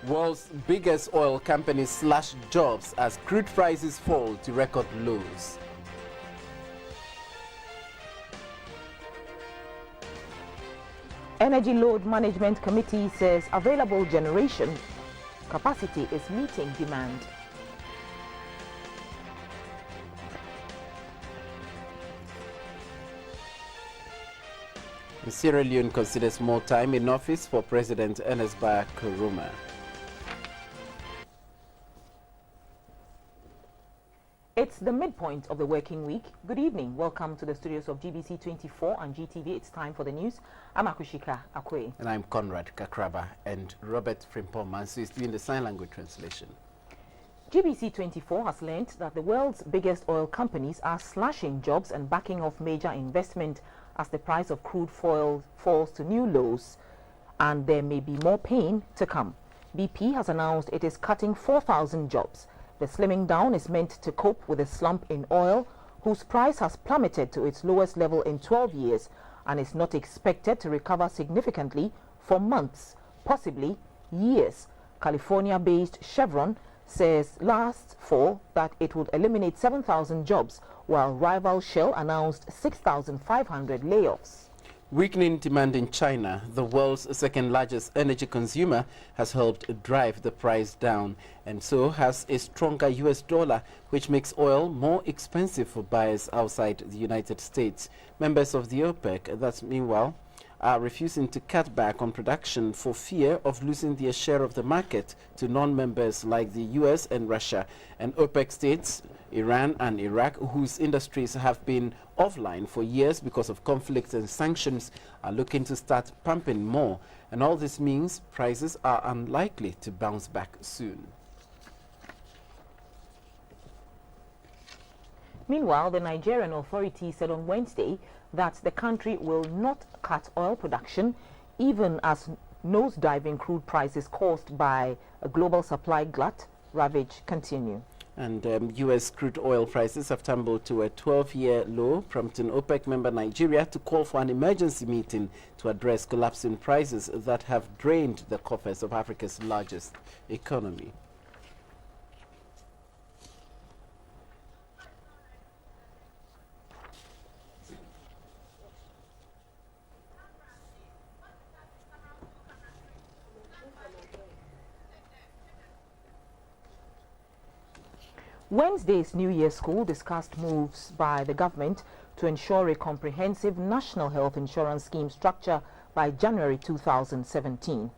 World's biggest oil companies slash jobs as crude prices fall to record lows. Energy Load Management Committee says available generation capacity is meeting demand. Sierra Leone considers more time in office for President Ernest Bai Koroma. It's the midpoint of the working week. Good evening. Welcome to the studios of GBC24 and GTV. It's time for the news. I'm Akushika Akwe. And I'm Conrad Kakraba. And Robert Frimpong Mansu is doing the sign language translation. GBC24 has learned that the world's biggest oil companies are slashing jobs and backing off major investment as the price of crude oil falls to new lows, and there may be more pain to come. BP has announced it is cutting 4,000 jobs. The slimming down is meant to cope with a slump in oil, whose price has plummeted to its lowest level in 12 years and is not expected to recover significantly for months, possibly years. California-based Chevron says last fall that it would eliminate 7,000 jobs, while rival Shell announced 6,500 layoffs. Weakening demand in China, the world's second largest energy consumer, has helped drive the price down, and so has a stronger US dollar, which makes oil more expensive for buyers outside the United States. Members of the OPEC, that meanwhile, are refusing to cut back on production for fear of losing their share of the market to non-members like the US and Russia. And OPEC states, Iran and Iraq, whose industries have been offline for years because of conflicts and sanctions, are looking to start pumping more. And all this means prices are unlikely to bounce back soon. Meanwhile, the Nigerian authorities said on Wednesday that the country will not cut oil production even as nosediving crude prices caused by a global supply glut ravage continue. And U.S. crude oil prices have tumbled to a 12-year low, prompting OPEC member Nigeria to call for an emergency meeting to address collapsing prices that have drained the coffers of Africa's largest economy. Wednesday's New Year School discussed moves by the government to ensure a comprehensive national health insurance scheme structure by January 2017.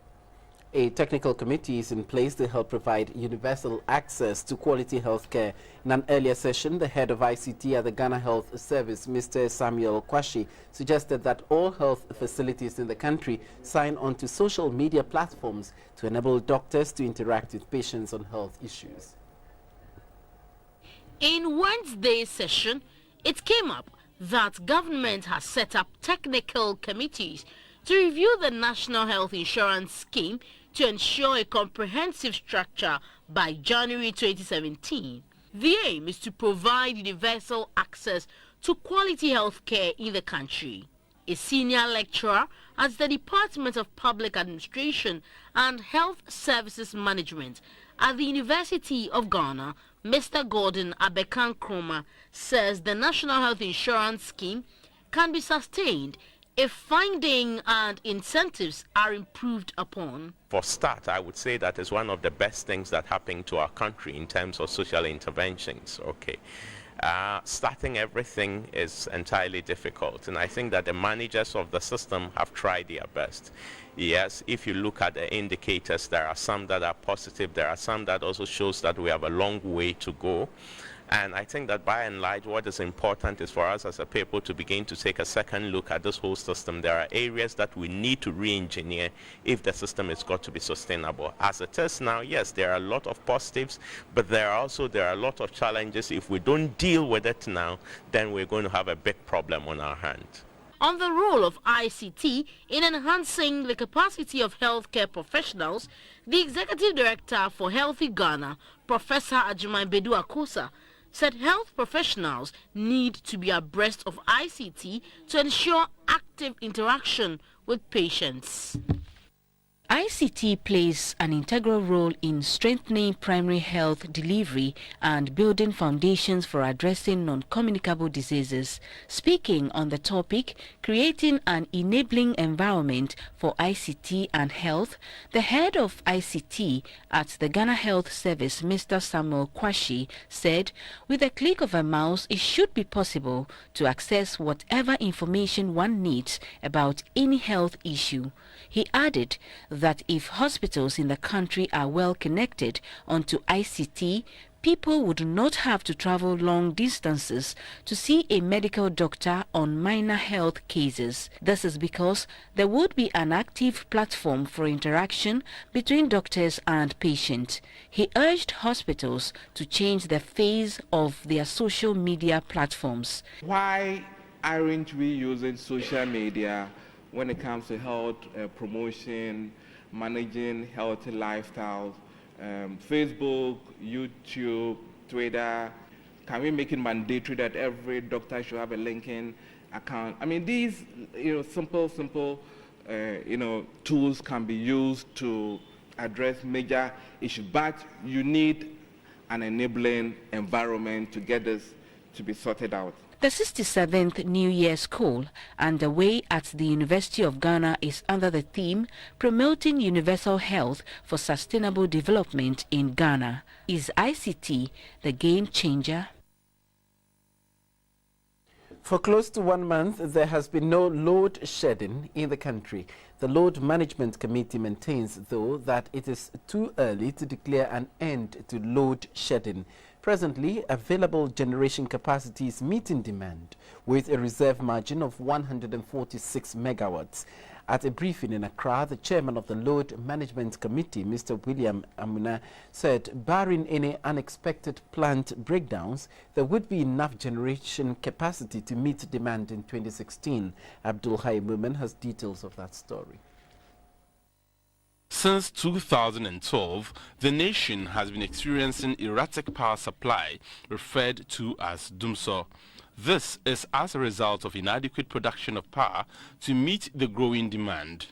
A technical committee is in place to help provide universal access to quality health care. In an earlier session, the head of ICT at the Ghana Health Service, Mr. Samuel Kwashi, suggested that all health facilities in the country sign on to social media platforms to enable doctors to interact with patients on health issues. In Wednesday's session, it came up that government has set up technical committees to review the National Health Insurance Scheme to ensure a comprehensive structure by January 2017. The aim is to provide universal access to quality health care in the country. A senior lecturer at the Department of Public Administration and Health Services Management at the University of Ghana, Mr. Gordon Abekan Kroma, says the National Health Insurance Scheme can be sustained if funding and incentives are improved upon. For start, I would say that is one of the best things that happened to our country in terms of social interventions. Starting everything is entirely difficult, and I think that the managers of the system have tried their best. Yes, if you look at the indicators, there are some that are positive, there are some that also shows that we have a long way to go. And I think that by and large, what is important is for us as a people to begin to take a second look at this whole system. There are areas that we need to re-engineer if the system is got to be sustainable. As it is now, yes, there are a lot of positives, but there are a lot of challenges. If we don't deal with it now, then we're going to have a big problem on our hands. On the role of ICT in enhancing the capacity of healthcare professionals, the Executive Director for Healthy Ghana, Professor Ajimai Bedu Akosa, said health professionals need to be abreast of ICT to ensure active interaction with patients. ICT plays an integral role in strengthening primary health delivery and building foundations for addressing non-communicable diseases. Speaking on the topic, creating an enabling environment for ICT and health, the head of ICT at the Ghana Health Service, Mr. Samuel Kwashi, said, with a click of a mouse, it should be possible to access whatever information one needs about any health issue. He added that if hospitals in the country are well connected onto ICT, people would not have to travel long distances to see a medical doctor on minor health cases. This is because there would be an active platform for interaction between doctors and patients. He urged hospitals to change the phase of their social media platforms. Why aren't we using social media when it comes to health promotion, managing healthy lifestyles? Facebook, YouTube, Twitter, can we make it mandatory that every doctor should have a LinkedIn account? I mean, these simple tools can be used to address major issues, but you need an enabling environment to get this to be sorted out. The 67th New Year School, underway at the University of Ghana, is under the theme Promoting Universal Health for Sustainable Development in Ghana. Is ICT the game changer? For close to 1 month, there has been no load shedding in the country. The Load Management Committee maintains, though, that it is too early to declare an end to load shedding. Presently, available generation capacity is meeting demand with a reserve margin of 146 megawatts. At a briefing in Accra, the chairman of the Load Management Committee, Mr. William Amuna, said barring any unexpected plant breakdowns, there would be enough generation capacity to meet demand in 2016. Abdul Hai Mumen has details of that story. Since 2012, the nation has been experiencing erratic power supply, referred to as DUMSO. This is as a result of inadequate production of power to meet the growing demand.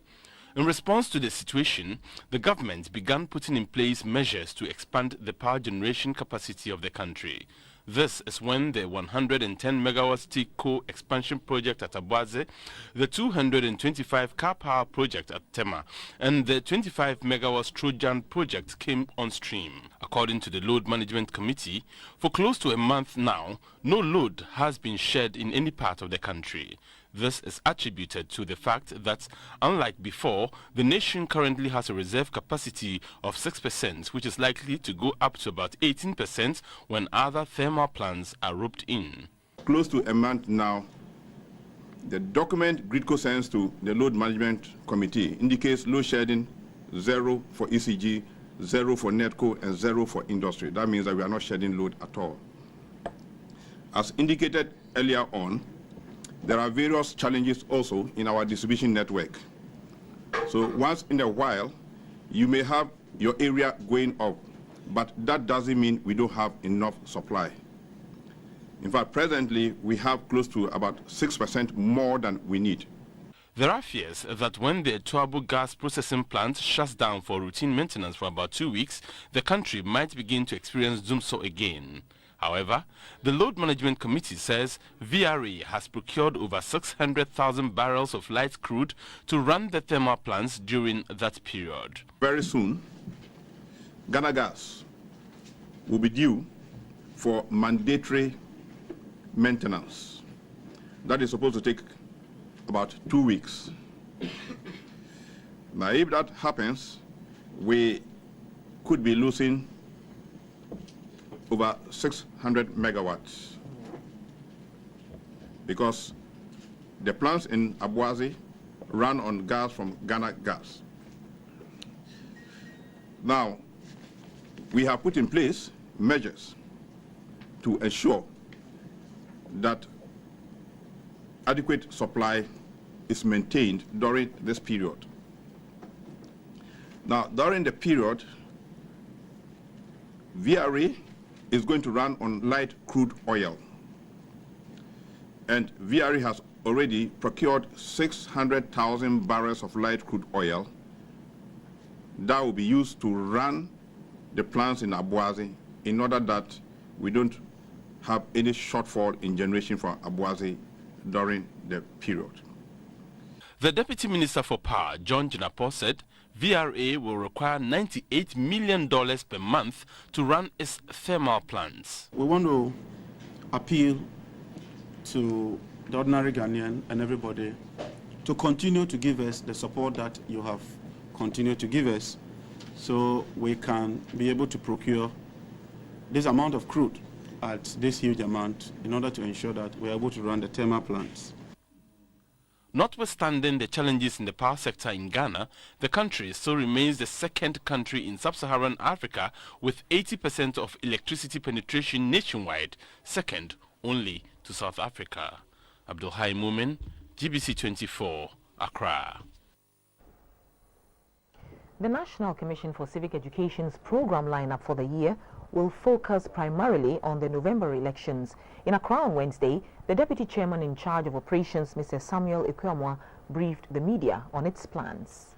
In response to the situation, the government began putting in place measures to expand the power generation capacity of the country. This is when the 110 megawatt TICO expansion project at Abuaze, the 225 car power project at Tema, and the 25 megawatt Trojan project came on stream. According to the Load Management Committee, for close to a month now, no load has been shed in any part of the country. This is attributed to the fact that, unlike before, the nation currently has a reserve capacity of 6%, which is likely to go up to about 18% when other thermal plants are roped in. Close to a month now, the document GRIDCO sends to the Load Management Committee indicates load shedding 0 for ECG, 0 for NETCO, and 0 for industry. That means that we are not shedding load at all. As indicated earlier on, there are various challenges also in our distribution network. So once in a while, you may have your area going up, but that doesn't mean we don't have enough supply. In fact, presently, we have close to about 6% more than we need. There are fears that when the Tuabu gas processing plant shuts down for routine maintenance for about 2 weeks, the country might begin to experience DUMSO again. However, the Load Management Committee says VRA has procured over 600,000 barrels of light crude to run the thermal plants during that period. Very soon, Ghana Gas will be due for mandatory maintenance. That is supposed to take about 2 weeks. Now, if that happens, we could be losing over 600 megawatts because the plants in Abuaze run on gas from Ghana Gas. Now, we have put in place measures to ensure that adequate supply is maintained during this period. Now, during the period, VRA is going to run on light crude oil. And VRA has already procured 600,000 barrels of light crude oil that will be used to run the plants in Abuazi in order that we don't have any shortfall in generation for Abuazi during the period. The Deputy Minister for Power, John Jinapor, said VRA will require $98 million per month to run its thermal plants. We want to appeal to the ordinary Ghanaian and everybody to continue to give us the support that you have continued to give us, so we can be able to procure this amount of crude at this huge amount in order to ensure that we are able to run the thermal plants. Notwithstanding the challenges in the power sector in Ghana, the country still remains the second country in sub-Saharan Africa with 80% of electricity penetration nationwide, second only to South Africa. Abdulhai Mumin, GBC24, Accra. The National Commission for Civic Education's program lineup for the year will focus primarily on the November elections. In Accra on Wednesday, the Deputy Chairman in charge of operations, Mr. Samuel Ekwamwa, briefed the media on its plans.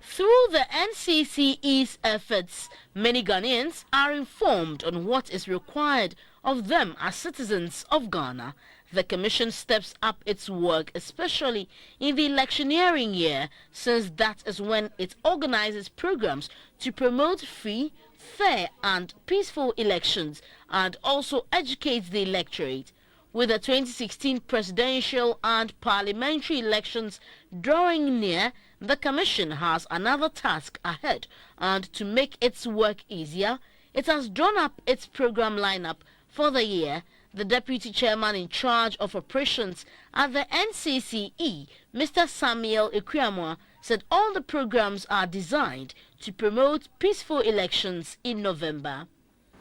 Through the NCCE's efforts, many Ghanaians are informed on what is required of them as citizens of Ghana. The Commission steps up its work, especially in the electioneering year, since that is when it organizes programs to promote free, fair and peaceful elections and also educates the electorate. With the 2016 presidential and parliamentary elections drawing near, the Commission has another task ahead, and to make its work easier, it has drawn up its program lineup for the year. The Deputy Chairman in charge of operations at the NCCE, Mr. Samuel Ekwamwa, said all the programs are designed to promote peaceful elections in November.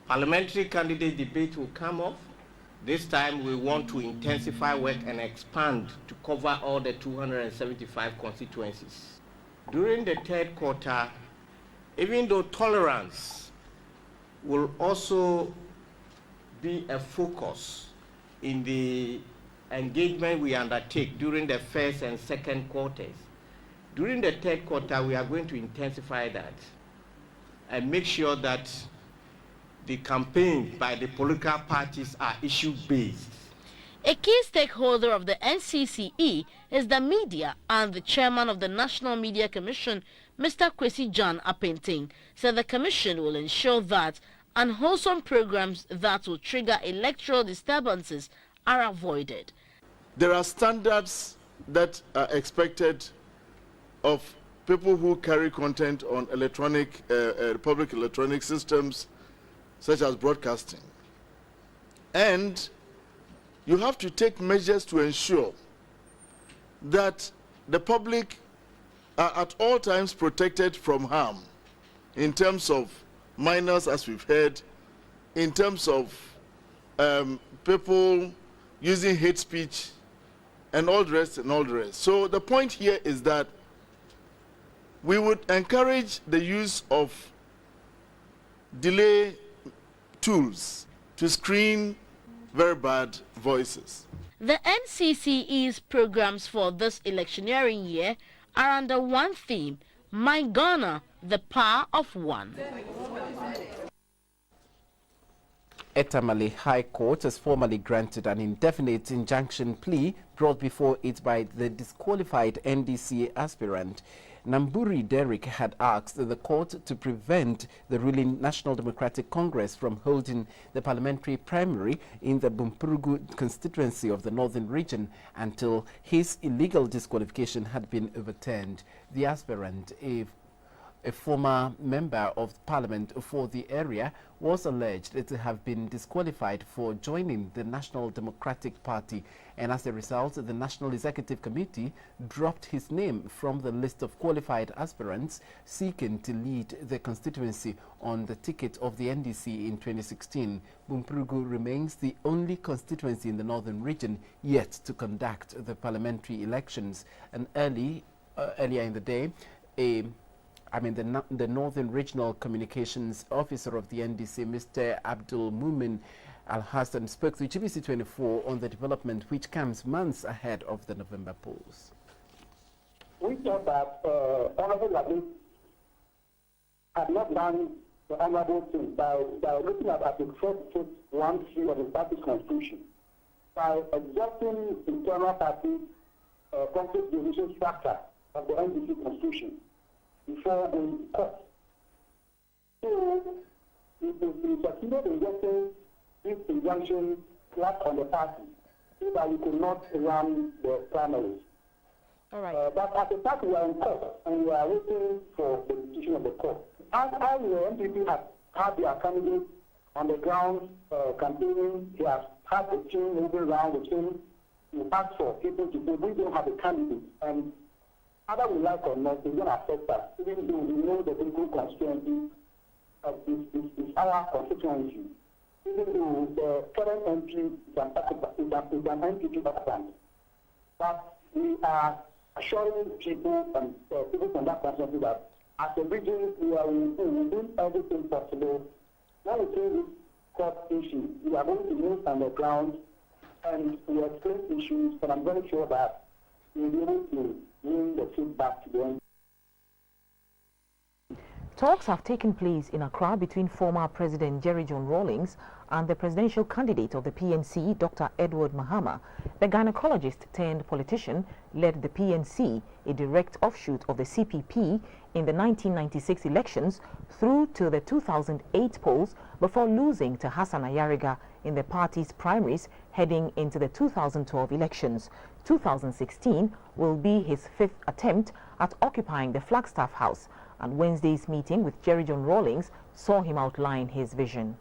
Parliamentary candidate debate will come off. This time we want to intensify work and expand to cover all the 275 constituencies. During the third quarter, even though tolerance will also be a focus in the engagement we undertake during the first and second quarters, during the third quarter we are going to intensify that and make sure that the campaign by the political parties are issue-based. A key stakeholder of the NCCE is the media, and the chairman of the National Media Commission, Mr. Kwesi John Apenting, said the commission will ensure that unwholesome programs that will trigger electoral disturbances are avoided. There are standards that are expected of people who carry content on electronic, public electronic systems, such as broadcasting. And you have to take measures to ensure that the public are at all times protected from harm in terms of minors, as we've heard, in terms of people using hate speech and all the rest and all the rest. So the point here is that we would encourage the use of delay tools to screen very bad voices. The NCCE's programs for this electioneering year are under one theme: My Ghana, the Power of One. Etamale High Court has formally granted an indefinite injunction plea brought before it by the disqualified NDC aspirant. Namburi Derrick had asked the court to prevent the ruling National Democratic Congress from holding the parliamentary primary in the Bumpurugu constituency of the Northern Region until his illegal disqualification had been overturned. The aspirant, a former member of parliament for the area, was alleged to have been disqualified for joining the National Democratic Party, and as a result, the National Executive Committee dropped his name from the list of qualified aspirants seeking to lead the constituency on the ticket of the NDC in 2016. Bumpurugu remains the only constituency in the Northern Region yet to conduct the parliamentary elections. And earlier in the day, the Northern Regional Communications Officer of the NDC, Mr. Abdul Mumin Al-Hassan, spoke to GBC24 on the development which comes months ahead of the November polls. we thought that Honorable Labi had not done the honorable thing by looking at Article 1(3) of the party's constitution, by adjusting internal party conflict resolution structure of the NDC constitution before going to court. So, we succeeded in getting this injunction slapped on the party so that we could not run the primaries. All right. But at the time we are in court and we are waiting for the decision of the court. As the MPP has had their candidates on the ground campaigning, he has had the team moving around with him. We ask for people to say we don't have a candidate, and whether we like or not, it's going to affect us, even though we know the legal constituency is our constituency. Even though the current MP is an MPP background. But we are assuring people and people from that constituency that as a region, we will do everything possible. When we see this court issue, we are going to move on the ground and we explain issues, but I'm very sure that we'll be able to bring the feedback to them. Talks have taken place in Accra between former President Jerry John Rawlings and the presidential candidate of the PNC, Dr. Edward Mahama. The gynecologist turned politician led the PNC, a direct offshoot of the CPP, in the 1996 elections through to the 2008 polls before losing to Hassan Ayariga in the party's primaries heading into the 2012 elections. 2016 will be his fifth attempt at occupying the Flagstaff House, and Wednesday's meeting with Jerry John Rawlings saw him outline his vision.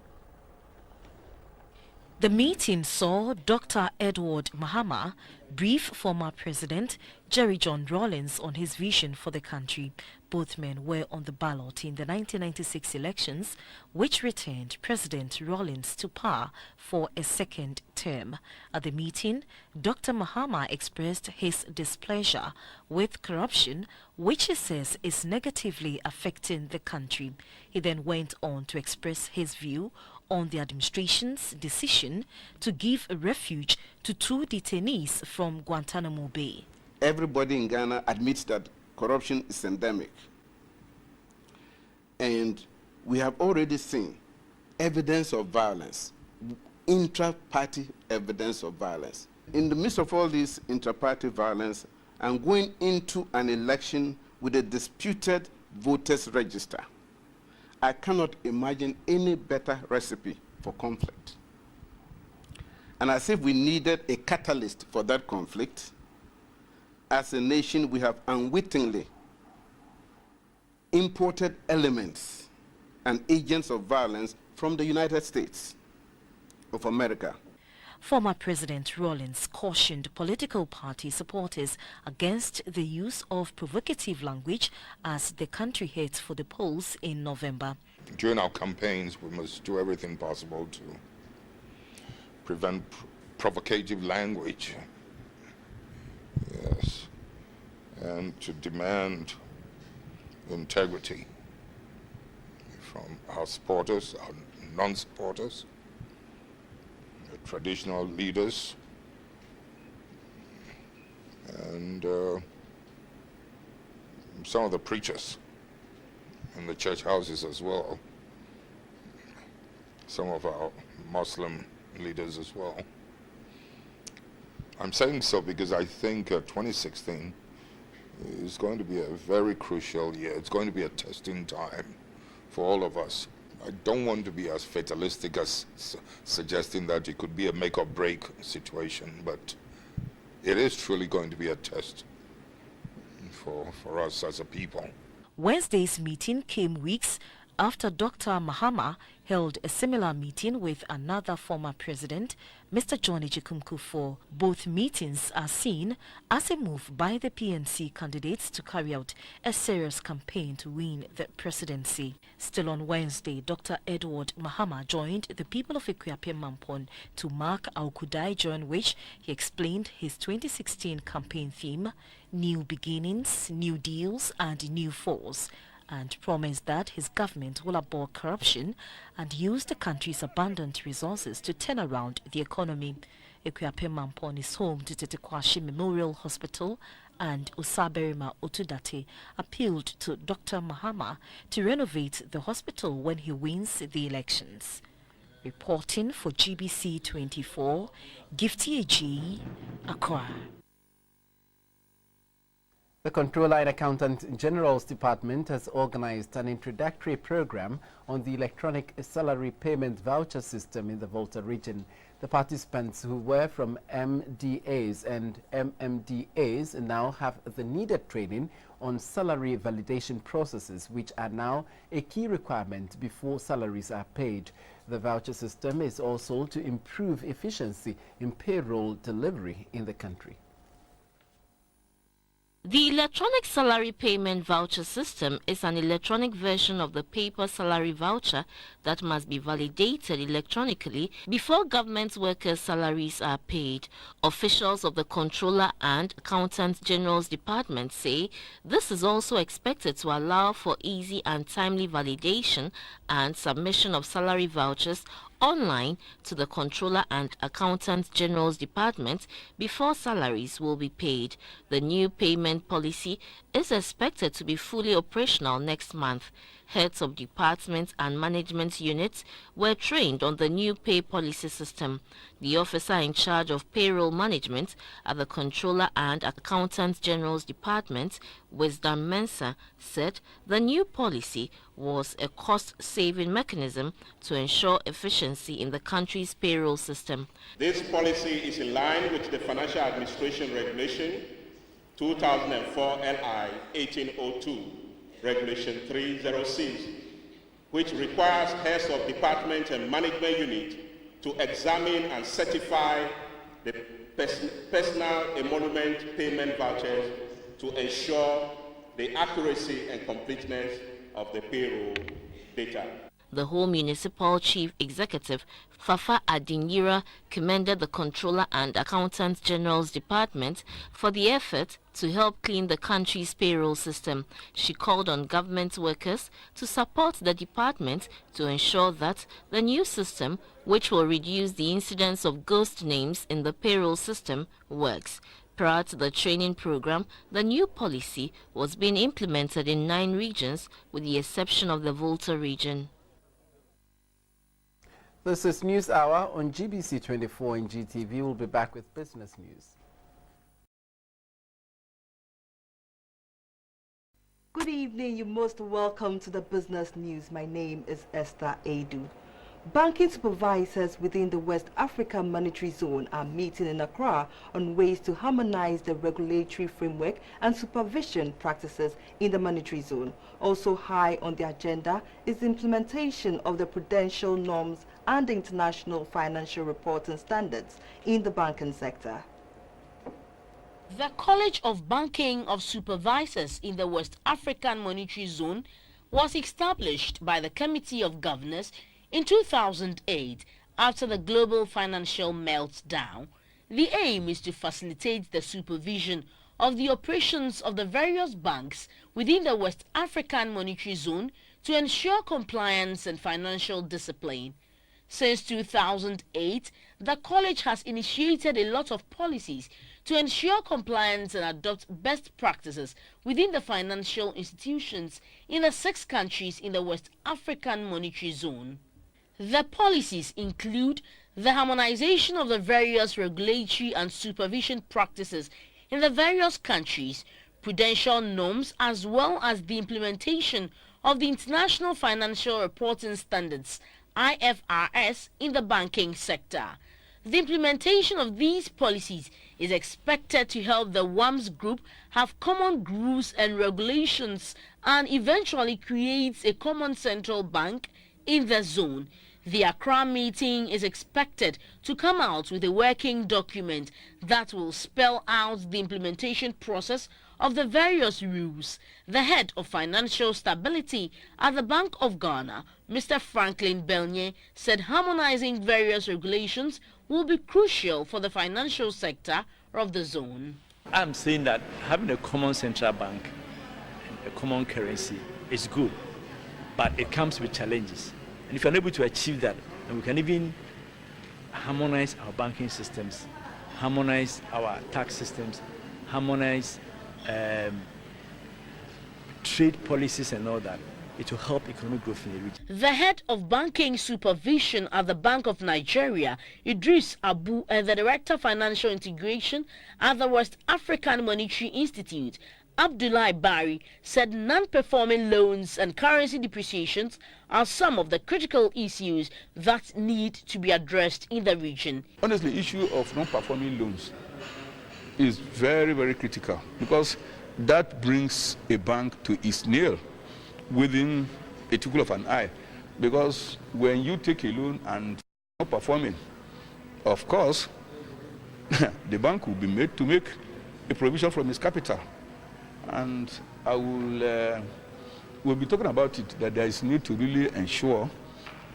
The meeting saw Dr. Edward Mahama brief former President Jerry John Rawlings on his vision for the country. Both men were on the ballot in the 1996 elections, which returned President Rawlings to power for a second term. At the meeting, Dr. Mahama expressed his displeasure with corruption, which he says is negatively affecting the country. He then went on to express his view on the administration's decision to give refuge to 2 detainees from Guantanamo Bay. Everybody in Ghana admits that corruption is endemic. And we have already seen evidence of violence, intra-party evidence of violence. In the midst of all this intra-party violence, I'm going into an election with a disputed voters register. I cannot imagine any better recipe for conflict. And as if we needed a catalyst for that conflict, as a nation, we have unwittingly imported elements and agents of violence from the United States of America. Former President Rawlings cautioned political party supporters against the use of provocative language as the country heads for the polls in November. During our campaigns, we must do everything possible to prevent provocative language. Yes. And to demand integrity from our supporters, our non-supporters, the traditional leaders, and some of the preachers in the church houses as well, some of our Muslim leaders as well. I'm saying so because I think 2016 is going to be a very crucial year. It's going to be a testing time for all of us. I don't want to be as fatalistic as suggesting that it could be a make or break situation, but it is truly going to be a test for us as a people. Wednesday's meeting came weeks after Dr. Mahama held a similar meeting with another former president, Mr. John Ejikun Kufuor. Both meetings are seen as a move by the PNC candidates to carry out a serious campaign to win the presidency. Still on Wednesday, Dr. Edward Mahama joined the people of Ekuape Mampon to mark Aukudai, during which he explained his 2016 campaign theme, New Beginnings, New Deals and New Force, and promised that his government will abhor corruption and use the country's abundant resources to turn around the economy. Ekuape Mampon is home to Tetekwashi Memorial Hospital and Osaberima Otudate appealed to Dr. Mahama to renovate the hospital when he wins the elections. Reporting for GBC24, Gifty AG, Accra. The Controller and Accountant General's Department has organized an introductory program on the electronic salary payment voucher system in the Volta region. The participants who were from MDAs and MMDAs now have the needed training on salary validation processes, which are now a key requirement before salaries are paid. The voucher system is also to improve efficiency in payroll delivery in the country. The electronic salary payment voucher system is an electronic version of the paper salary voucher that must be validated electronically before government workers' salaries are paid. Officials of the Controller and Accountant General's Department say this is also expected to allow for easy and timely validation and submission of salary vouchers online to the Controller and Accountant General's Department before salaries will be paid. The new payment policy is expected to be fully operational next month. Heads of departments and management units were trained on the new pay policy system. The officer in charge of payroll management at the Controller and Accountant General's Department, Wisdom Mensah, said the new policy was a cost-saving mechanism to ensure efficiency in the country's payroll system. This policy is in line with the Financial Administration Regulation 2004 LI 1802, Regulation 306, which requires heads of department and management unit to examine and certify the personal emolument payment vouchers to ensure the accuracy and completeness of the payroll data. The Home Municipal Chief Executive, Fafa Adinyira, commended the Controller and Accountant General's Department for the effort to help clean the country's payroll system. She called on government workers to support the department to ensure that the new system, which will reduce the incidence of ghost names in the payroll system, works. Prior to the training program, the new policy was being implemented in 9 regions, with the exception of the Volta region. This is News Hour on GBC24 and GTV. We'll be back with business news. Good evening. You're most welcome to the business news. My name is Esther Edu. Banking supervisors within the West African Monetary Zone are meeting in Accra on ways to harmonize the regulatory framework and supervision practices in the monetary zone. Also high on the agenda is the implementation of the prudential norms and international financial reporting standards in the banking sector. The College of Banking of Supervisors in the West African Monetary Zone was established by the Committee of Governors in 2008 after the global financial meltdown. The aim is to facilitate the supervision of the operations of the various banks within the West African Monetary Zone to ensure compliance and financial discipline. Since 2008, the college has initiated a lot of policies to ensure compliance and adopt best practices within the financial institutions in the 6 countries in the West African Monetary Zone. The policies include the harmonization of the various regulatory and supervision practices in the various countries, prudential norms, as well as the implementation of the International Financial Reporting Standards IFRS in the banking sector. The implementation of these policies is expected to help the WAMS group have common rules and regulations and eventually create a common central bank in the zone. The Accra meeting is expected to come out with a working document that will spell out the implementation process of the various rules. The head of financial stability at the Bank of Ghana, Mr. Franklin Belnier, said harmonizing various regulations will be crucial for the financial sector of the zone. I'm saying that having a common central bank and a common currency is good, but it comes with challenges. And if you're unable to achieve that, then we can even harmonize our banking systems, harmonize our tax systems, harmonize trade policies and all that. It will help economic growth in the region. The head of banking supervision at the Bank of Nigeria, Idris Abu, and the Director of Financial Integration at the West African Monetary Institute, Abdullah Bari, said non-performing loans and currency depreciations are some of the critical issues that need to be addressed in the region. Honestly, the issue of non-performing loans is very, very critical because that brings a bank to its nail within a twinkle of an eye. Because when you take a loan and not performing, of course, the bank will be made to make a provision from its capital. And I will we'll be talking about it, that there is need to really ensure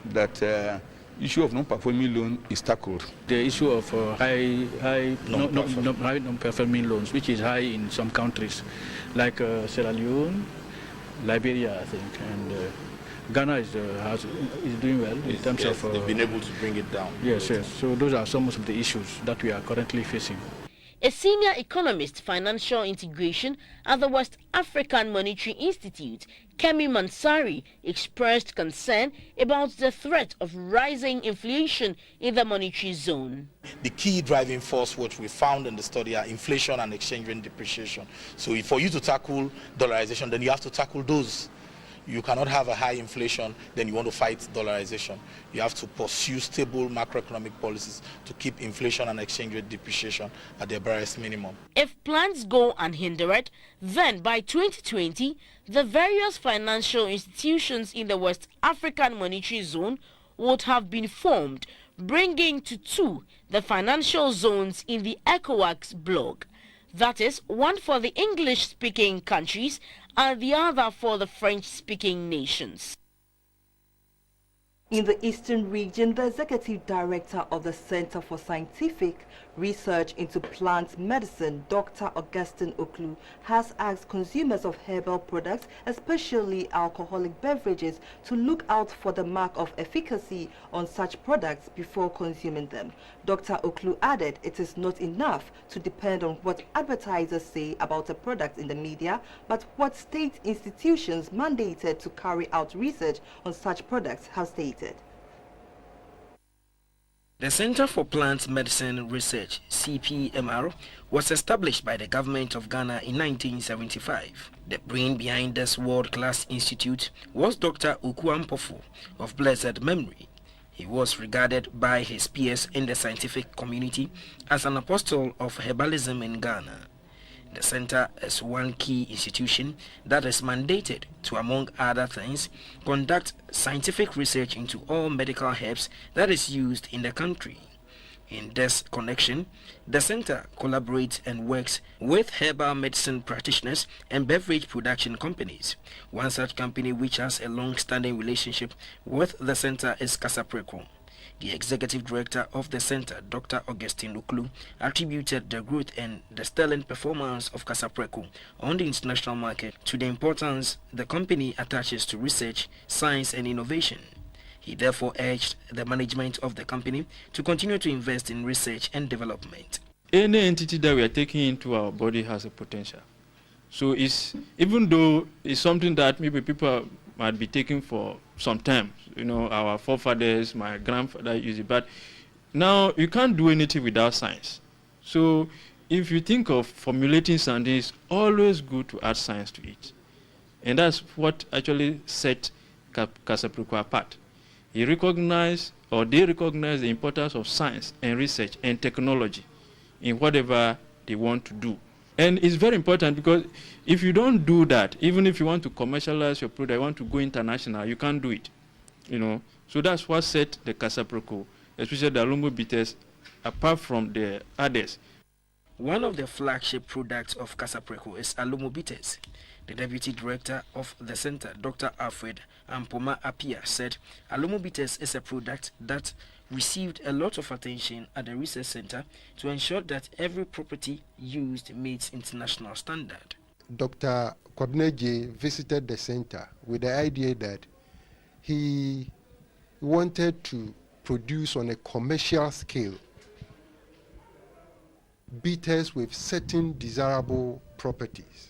that issue of non-performing loan is tackled. The issue of high non-performing loans, which is high in some countries, like Sierra Leone, Liberia, I think, and Ghana is doing well in terms of... they've been able to bring it down. Yes, yes. So those are some of the issues that we are currently facing. A senior economist, financial integration at the West African Monetary Institute, Kemi Mansari, expressed concern about the threat of rising inflation in the monetary zone. The key driving force, which we found in the study, are inflation and exchange rate depreciation. So for you to tackle dollarization, then you have to tackle those. You cannot have a high inflation, then you want to fight dollarization. You have to pursue stable macroeconomic policies to keep inflation and exchange rate depreciation at their barest minimum. If plans go unhindered, then by 2020, the various financial institutions in the West African Monetary Zone would have been formed, bringing to two the financial zones in the ECOWAS bloc. That is, one for the English-speaking countries and the other for the French-speaking nations. In the Eastern region, the Executive Director of the Center for Scientific Research into Plant Medicine, Dr. Augustine Oklu, has asked consumers of herbal products, especially alcoholic beverages, to look out for the mark of efficacy on such products before consuming them. Dr. Oklu added it is not enough to depend on what advertisers say about a product in the media, but what state institutions mandated to carry out research on such products have stated. The Center for Plant Medicine Research, CPMR, was established by the government of Ghana in 1975. The brain behind this world-class institute was Dr. Oku Ampofo of blessed memory. He was regarded by his peers in the scientific community as an apostle of herbalism in Ghana. The center is one key institution that is mandated to, among other things, conduct scientific research into all medical herbs that is used in the country. In this connection, the center collaborates and works with herbal medicine practitioners and beverage production companies. One such company which has a long-standing relationship with the center is Casapreco. The executive director of the center, Dr. Augustine Oklu, attributed the growth and the sterling performance of Casapreco on the international market to the importance the company attaches to research, science and innovation. He therefore urged the management of the company to continue to invest in research and development. Any entity that we are taking into our body has a potential. So even though it's something that maybe people might be taking for some time, you know, our forefathers, my grandfather used it, but now you can't do anything without science. So if you think of formulating something, it's always good to add science to it. And that's what actually set Casapreco apart. They recognize the importance of science and research and technology in whatever they want to do. And it's very important because if you don't do that, even if you want to commercialize your product, you want to go international, you can't do it. You know, so that's what set the Casapreco, especially the Alumbo bitters, apart from the others. One of the flagship products of Casapreco is Alumbo bitters. The deputy director of the center, Dr. Alfred Ampoma Apia, said Alumbo bitters is a product that received a lot of attention at the research center to ensure that every property used meets international standard. Dr. Kwabneje visited the center with the idea that he wanted to produce on a commercial scale beaters with certain desirable properties.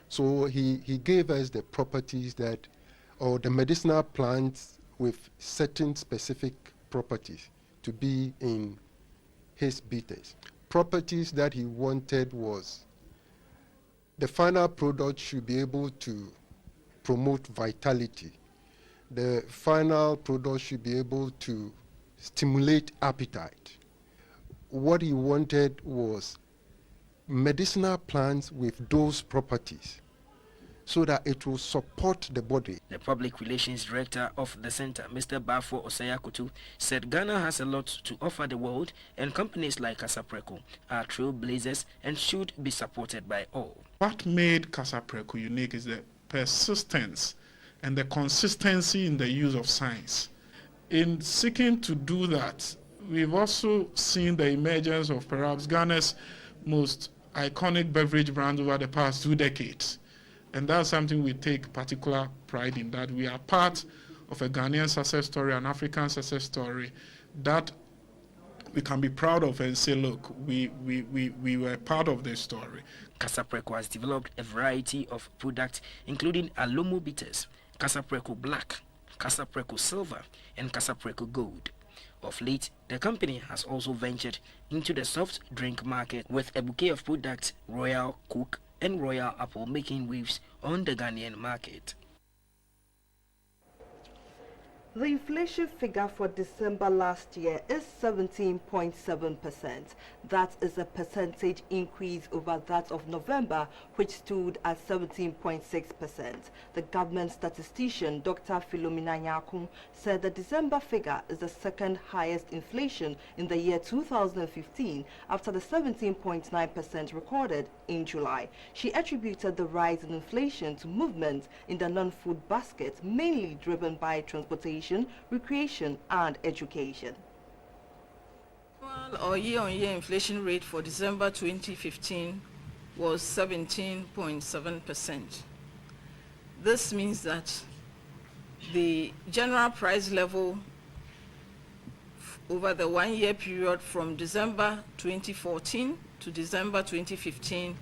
So he gave us the properties that, or the medicinal plants with certain specific properties to be in his beaters. Properties that he wanted was the final product should be able to promote vitality. The final product should be able to stimulate appetite. What he wanted was medicinal plants with those properties so that it will support the body. The Public Relations Director of the Center, Mr. Bafo Osayakutu, said Ghana has a lot to offer the world and companies like Casapreco are trailblazers and should be supported by all. What made Casapreco unique is the persistence and the consistency in the use of science. In seeking to do that, we've also seen the emergence of perhaps Ghana's most iconic beverage brand over the past 2 decades. And that's something we take particular pride in, that we are part of a Ghanaian success story, an African success story, that we can be proud of and say, look, we were part of this story. Casapreco has developed a variety of products, including Alomo bitters, Casapreco Black, Casapreco Silver, and Casapreco Gold. Of late, the company has also ventured into the soft drink market with a bouquet of products, Royal Coke and Royal Apple, making waves on the Ghanaian market. The inflation figure for December last year is 17.7%. That is a percentage increase over that of November, which stood at 17.6%. The government statistician, Dr. Philomena Nyakun, said the December figure is the second highest inflation in the year 2015 after the 17.9% recorded in July. She attributed the rise in inflation to movement in the non-food basket, mainly driven by transportation, recreation and education. Our year-on-year inflation rate for December 2015 was 17.7%. This means that the general price level over the one-year period from December 2014 to December 2015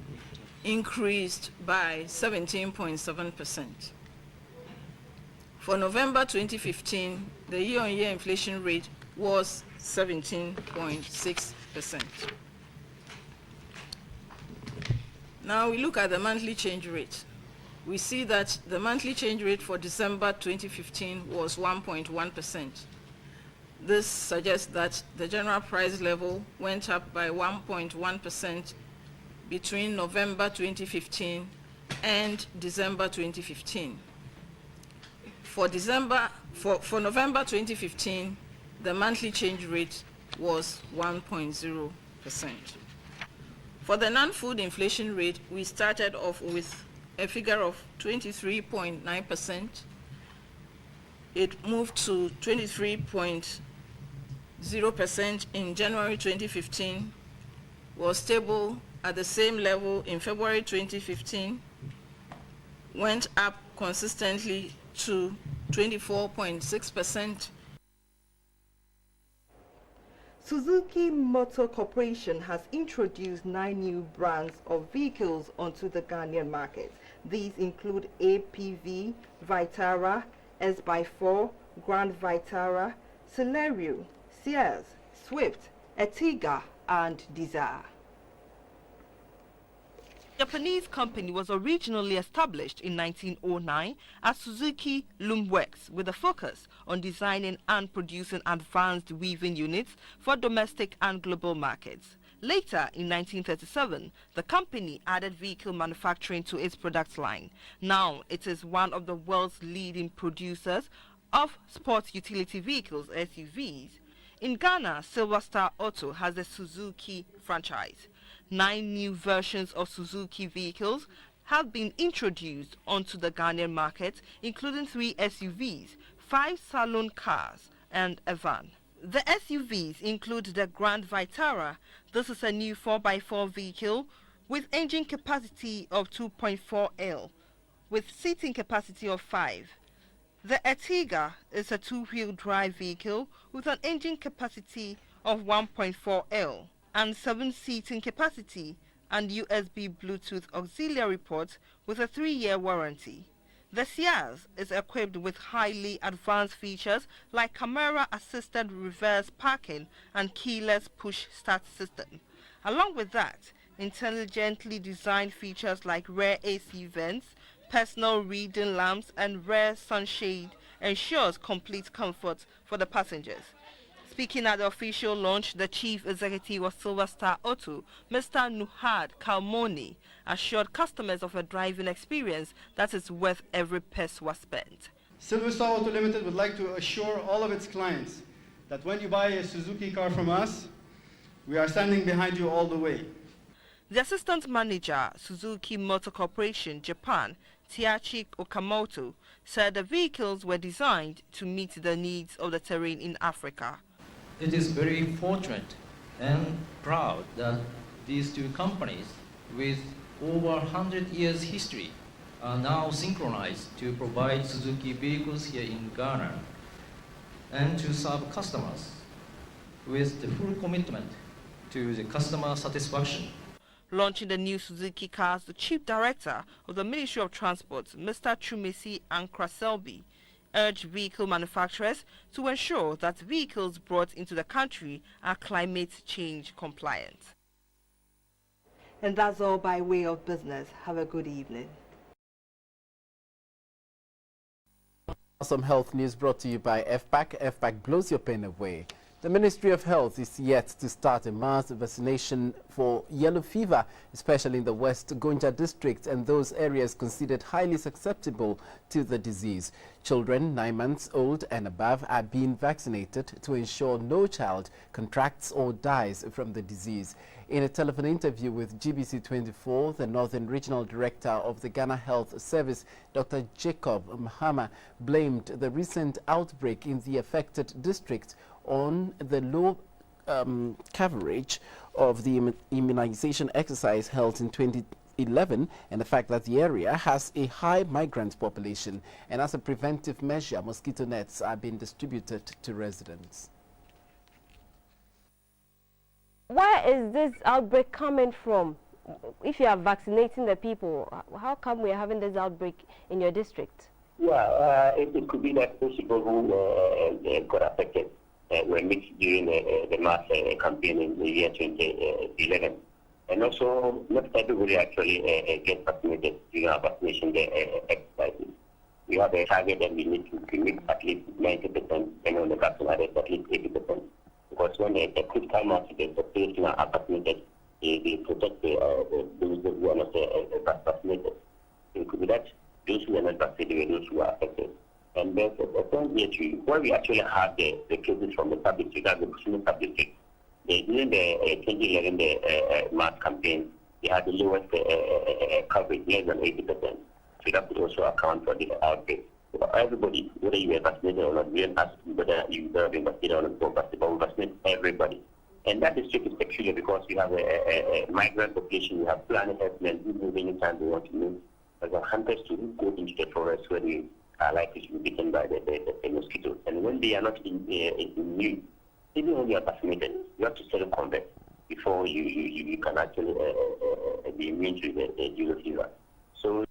increased by 17.7%. For November 2015, the year-on-year inflation rate was 17.6%. Now we look at the monthly change rate. We see that the monthly change rate for December 2015 was 1.1%. This suggests that the general price level went up by 1.1% between November 2015 and December 2015. For November 2015, the monthly change rate was 1.0%. For the non-food inflation rate, we started off with a figure of 23.9%. It moved to 23.0% in January 2015, was stable at the same level in February 2015, went up consistently to 24.6%. Suzuki Motor Corporation has introduced 9 new brands of vehicles onto the Ghanaian market. These include APV, Vitara, S/4, Grand Vitara, Celerio, Sears, Swift, Ertiga, and Desire. The Japanese company was originally established in 1909 as Suzuki Loomworks with a focus on designing and producing advanced weaving units for domestic and global markets. Later, in 1937, the company added vehicle manufacturing to its product line. Now, it is one of the world's leading producers of sports utility vehicles, SUVs. In Ghana, Silver Star Auto has a Suzuki franchise. 9 new versions of Suzuki vehicles have been introduced onto the Ghanaian market, including 3 SUVs, 5 saloon cars, and a van. The SUVs include the Grand Vitara. This is a new 4x4 vehicle with engine capacity of 2.4 L, with seating capacity of 5. The Ertiga is a 2-wheel drive vehicle with an engine capacity of 1.4 L. and 7-seating capacity and USB Bluetooth auxiliary port with a 3-year warranty. The Ciaz is equipped with highly advanced features like camera-assisted reverse parking and keyless push-start system. Along with that, intelligently designed features like rear AC vents, personal reading lamps and rear sunshade ensures complete comfort for the passengers. Speaking at the official launch, the chief executive of Silver Star Auto, Mr. Nuhad Kalmoni, assured customers of a driving experience that is worth every peso spent. Silver Star Auto Limited would like to assure all of its clients that when you buy a Suzuki car from us, we are standing behind you all the way. The assistant manager, Suzuki Motor Corporation, Japan, Tiachi Okamoto, said the vehicles were designed to meet the needs of the terrain in Africa. It is very fortunate and proud that these two companies with over 100 years history are now synchronized to provide Suzuki vehicles here in Ghana and to serve customers with the full commitment to the customer satisfaction. Launching the new Suzuki cars, the Chief Director of the Ministry of Transport, Mr. Chumesi Ankraselbi, urged vehicle manufacturers to ensure that vehicles brought into the country are climate change compliant. And that's all by way of business. Have a good evening. Some health news brought to you by FPAC. FPAC blows your pain away. The Ministry of Health is yet to start a mass vaccination for yellow fever, especially in the West Gonja district and those areas considered highly susceptible to the disease. Children 9 months old and above are being vaccinated to ensure no child contracts or dies from the disease. In a telephone interview with GBC24, the Northern Regional Director of the Ghana Health Service, Dr. Jacob Mahama, blamed the recent outbreak in the affected district on the low coverage of the immunization exercise held in 2011 and the fact that the area has a high migrant population. And as a preventive measure, mosquito nets are being distributed to residents. Where is this outbreak coming from? If you are vaccinating the people, how come we are having this outbreak in your district? Yeah, it could be that those people who got affected were mixed during the mass campaign in the year 2011. And also, not everybody actually gets vaccinated during our vaccination exercises. We have a target that we need to meet at least 90%, and on the vaccine at least 80%. Because when the critical mass the population are vaccinated, they protect those who are not vaccinated. It could be that those who are not vaccinated were those who are affected. And then where we actually have the cases from the sub-district, that's the Bushman sub-district, during the 2011 mass campaign, they had the lowest coverage, less than 80%. So that could also account for the outbreak. So everybody, whether you are vaccinated or not, we don't ask whether you have been vaccinated or not, but we vaccinate everybody. And that district is peculiar because we have a migrant population, we have planet herdsmen who move anytime they want to move. There are hunters who go into the forest where they are likely to be bitten by the mosquitoes. And when they are not immune, even when you are vaccinated, you have to self-convert before you can actually be immune to the yellow fever. So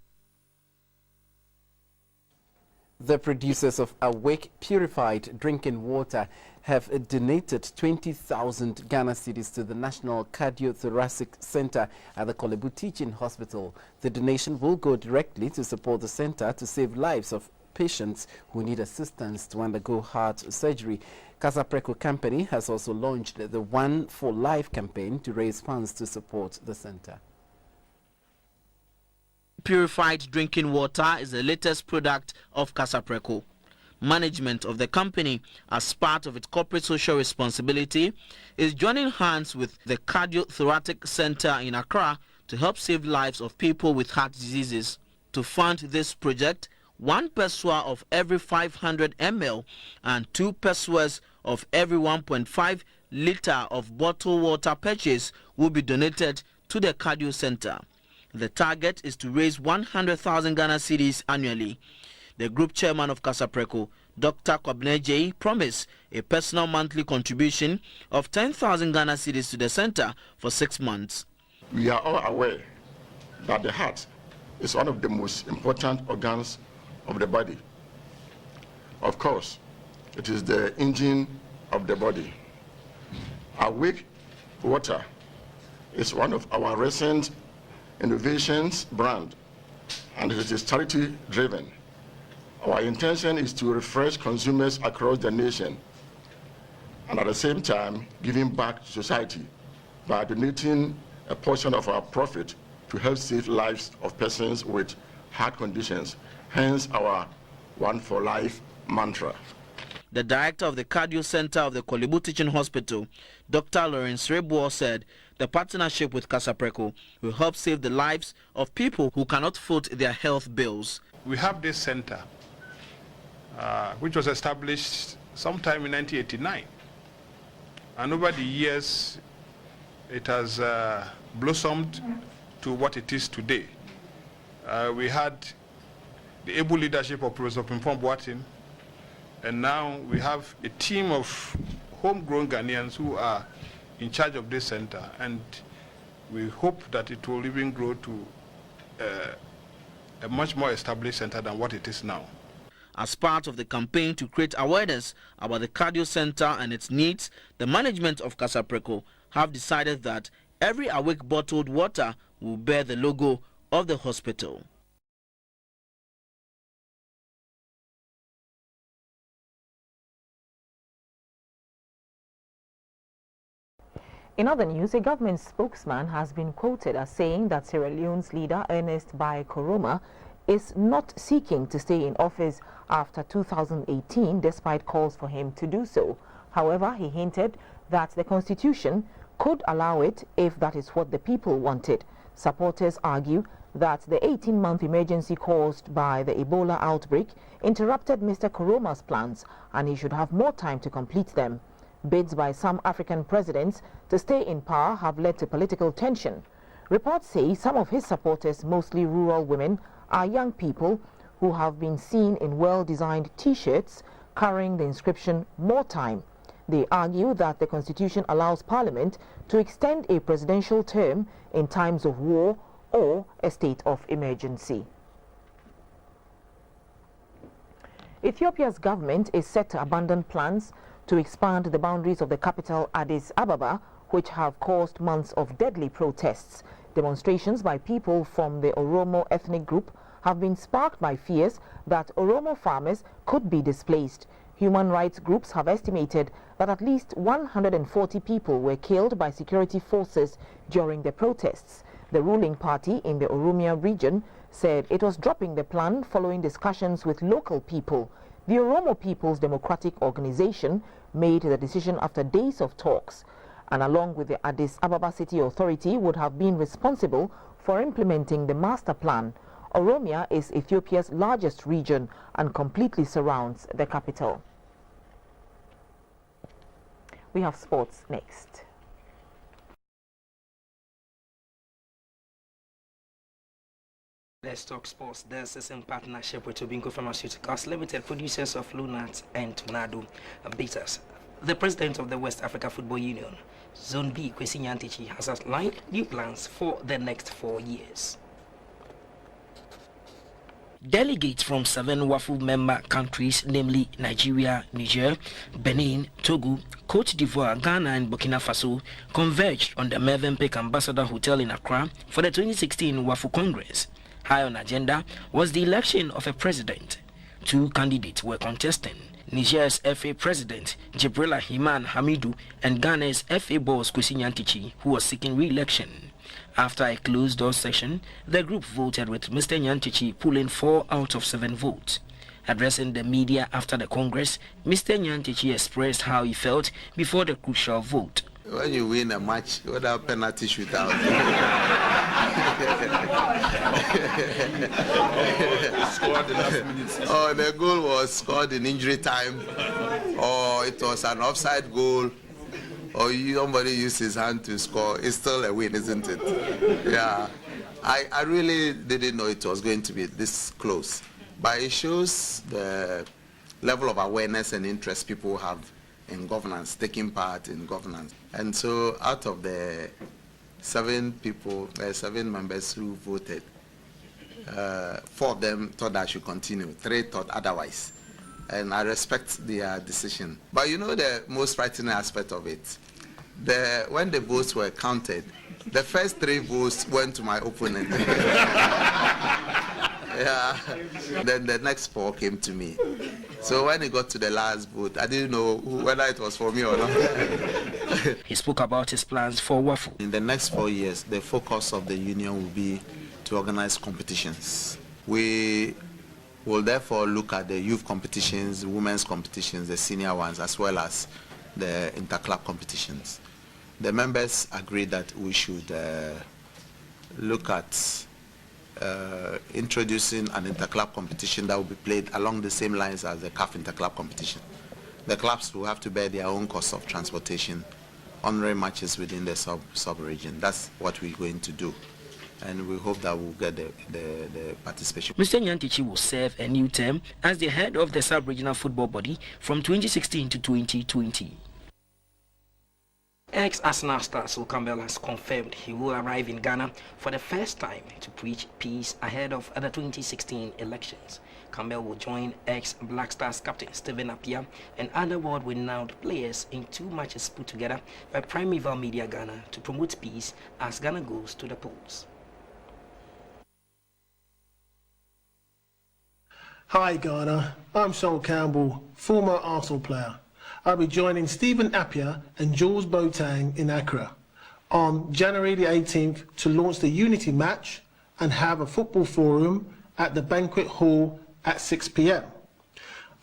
the producers of Awake Purified Drinking Water have donated 20,000 Ghana cedis to the National Cardiothoracic Center at the Kolebu Teaching Hospital. The donation will go directly to support the center to save lives of patients who need assistance to undergo heart surgery. Casapreco Company has also launched the One for Life campaign to raise funds to support the center. Purified drinking water is the latest product of Casapreco. Management of the company, as part of its corporate social responsibility, is joining hands with the Cardiothoracic Center in Accra to help save lives of people with heart diseases. To fund this project, 1 pesewa of every 500 ml and 2 pesewas of every 1.5 liter of bottled water purchase will be donated to the Cardio Center. The target is to raise 100,000 Ghana cedis annually. The group chairman of Casapreco, Dr. Kwabneje promised a personal monthly contribution of 10,000 Ghana cedis to the center for 6 months. We are all aware that the heart is one of the most important organs of the body. Of course, it is the engine of the body. Awake Water is one of our recent innovations brand, and it is charity driven. Our intention is to refresh consumers across the nation and at the same time giving back to society by donating a portion of our profit to help save lives of persons with heart conditions, hence our One for Life mantra. The director of the Cardio Center of the Kolebu Teaching Hospital, Dr. Lawrence Rebo, said the partnership with Kasapreko will help save the lives of people who cannot foot their health bills. We have this center, which was established sometime in 1989. And over the years, it has blossomed to what it is today. We had the able leadership of Professor Pimpon Boatin, and now we have a team of homegrown Ghanaians who are in charge of this center, and we hope that it will even grow to a much more established center than what it is now. As part of the campaign to create awareness about the cardio center and its needs, the management of Kasapreko have decided that every awake bottled water will bear the logo of the hospital. In other news, a government spokesman has been quoted as saying that Sierra Leone's leader, Ernest Bai Koroma, is not seeking to stay in office after 2018, despite calls for him to do so. However, he hinted that the constitution could allow it if that is what the people wanted. Supporters argue that the 18-month emergency caused by the Ebola outbreak interrupted Mr. Koroma's plans, and he should have more time to complete them. Bids by some African presidents to stay in power have led to political tension. Reports say some of his supporters, mostly rural women, are young people who have been seen in well-designed T-shirts carrying the inscription "More Time." They argue that the Constitution allows Parliament to extend a presidential term in times of war or a state of emergency. Ethiopia's government is set to abandon plans to expand the boundaries of the capital Addis Ababa, which have caused months of deadly protests. Demonstrations by people from the Oromo ethnic group have been sparked by fears that Oromo farmers could be displaced. Human rights groups have estimated that at least 140 people were killed by security forces during the protests. The ruling party in the Oromia region said it was dropping the plan following discussions with local people. The Oromo People's Democratic Organization made the decision after days of talks, and along with the Addis Ababa City Authority would have been responsible for implementing the master plan. Oromia is Ethiopia's largest region and completely surrounds the capital. We have sports next. Let's talk sports. This is in partnership with Tobinco Pharmaceuticals Limited, producers of Lunat and Tornado Bitters. The president of the West Africa Football Union, Zone B, Kwesi Nyantakyi, has outlined new plans for the next 4 years. Delegates from 7 WAFU member countries, namely Nigeria, Niger, Benin, Togo, Cote d'Ivoire, Ghana and Burkina Faso, converged on the Mervenpick Ambassador Hotel in Accra for the 2016 WAFU Congress. High on agenda was the election of a president. 2 candidates were contesting: Niger's FA President Jibrila Himan Hamidou and Ghana's FA boss Kwesi Nyantakyi, who was seeking re-election. After a closed-door session, the group voted with Mr. Nyantakyi pulling 4 out of 7 votes. Addressing the media after the Congress, Mr. Nyantakyi expressed how he felt before the crucial vote. When you win a match, what a penalty shootout. Scored the last minute. Oh, the goal was scored in injury time, or it was an offside goal, or somebody used his hand to score. It's still a win, isn't it? Yeah. I really didn't know it was going to be this close. But it shows the level of awareness and interest people have in governance, taking part in governance. And so out of the 7 members who voted, 4 of them thought I should continue, 3 thought otherwise. And I respect their decision. But you know the most frightening aspect of it? When the votes were counted, the first 3 votes went to my opponent. Yeah. Then the next 4 came to me. So when it got to the last vote, I didn't know whether it was for me or not. He spoke about his plans for WAFU. In the next 4 years, the focus of the union will be to organize competitions. We will therefore look at the youth competitions, women's competitions, the senior ones, as well as the interclub competitions. The members agreed that we should look at introducing an interclub competition that will be played along the same lines as the CAF interclub competition. The clubs will have to bear their own cost of transportation, honoring matches within the sub-region. That's what we're going to do. And we hope that we'll get the participation. Mr. Nyantichi will serve a new term as the head of the sub-regional football body from 2016 to 2020. Ex-Arsenal star Sol Campbell has confirmed he will arrive in Ghana for the first time to preach peace ahead of the 2016 elections. Campbell will join ex-Black Stars captain Stephen Appiah and other world-renowned players in 2 matches put together by Primeval Media Ghana to promote peace as Ghana goes to the polls. Hi Ghana, I'm Sol Campbell, former Arsenal player. I'll be joining Stephen Appiah and Jules Boateng in Accra on January the 18th to launch the Unity match and have a football forum at the banquet hall at 6 p.m.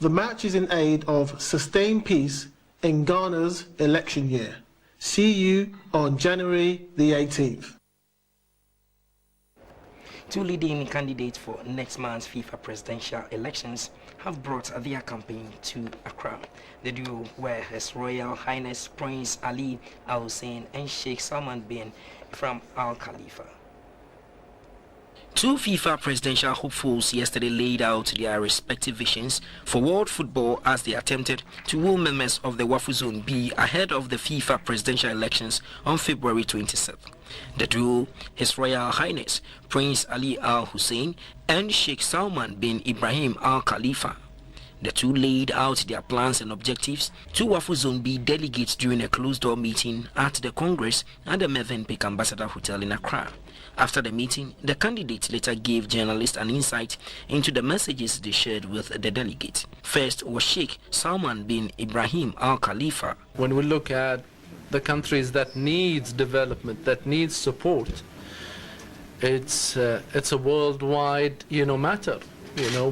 The match is in aid of sustained peace in Ghana's election year. See you on January the 18th. 2 leading candidates for next month's FIFA presidential elections have brought their campaign to Accra. The duo were His Royal Highness Prince Ali Al Hussein and Sheikh Salman bin from Al Khalifa. 2 FIFA presidential hopefuls yesterday laid out their respective visions for world football as they attempted to woo members of the WAFU Zone B ahead of the FIFA presidential elections on February 27th. The duo, His Royal Highness Prince Ali Al Hussein and Sheikh Salman bin Ibrahim Al Khalifa. The 2 laid out their plans and objectives to WAFU Zone B delegates during a closed-door meeting at the Congress at the Mövenpick Ambassador Hotel in Accra. After the meeting, the candidates later gave journalists an insight into the messages they shared with the delegates. First was Sheikh Salman bin Ibrahim Al Khalifa. When we look at the countries that needs development, that needs support, it's a worldwide matter.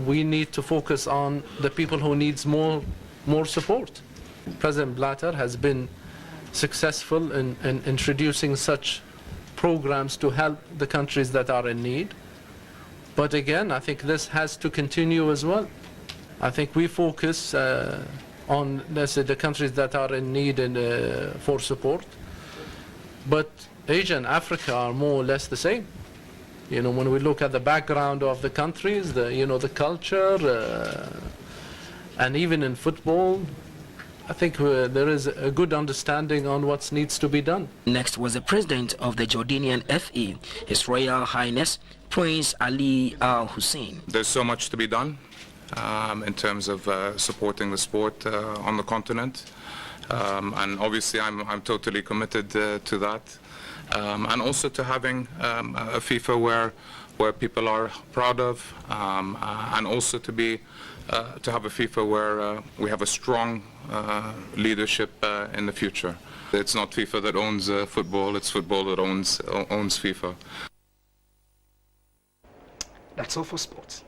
We need to focus on the people who needs more support. President Blatter has been successful in introducing such programs to help the countries that are in need. But again, I think this has to continue as well. I think we focus on, let's say, the countries that are in need for support. But Asia and Africa are more or less the same. When we look at the background of the countries, the culture, and even in football, I think there is a good understanding on what needs to be done. Next was the president of the Jordanian FA, His Royal Highness Prince Ali Al Hussein. There's so much to be done in terms of supporting the sport on the continent, and obviously I'm totally committed to that, and also to having a FIFA where people are proud of, and also to have a FIFA where we have a strong leadership in the future. It's not FIFA that owns football, it's football that owns FIFA. That's all for sports.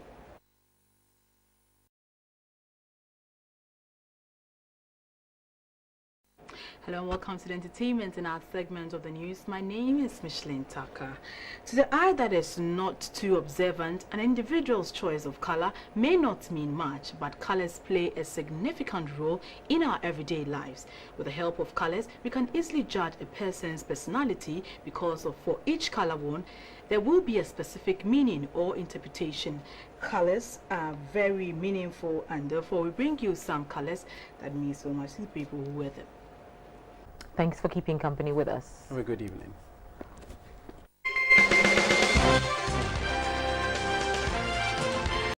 Hello and welcome to the entertainment in our segment of the news. My name is Micheline Tucker. To the eye that is not too observant, an individual's choice of color may not mean much, but colors play a significant role in our everyday lives. With the help of colors, we can easily judge a person's personality because for each color worn, there will be a specific meaning or interpretation. Colors are very meaningful, and therefore we bring you some colors that mean so much to the people who wear them. Thanks for keeping company with us. Have a good evening.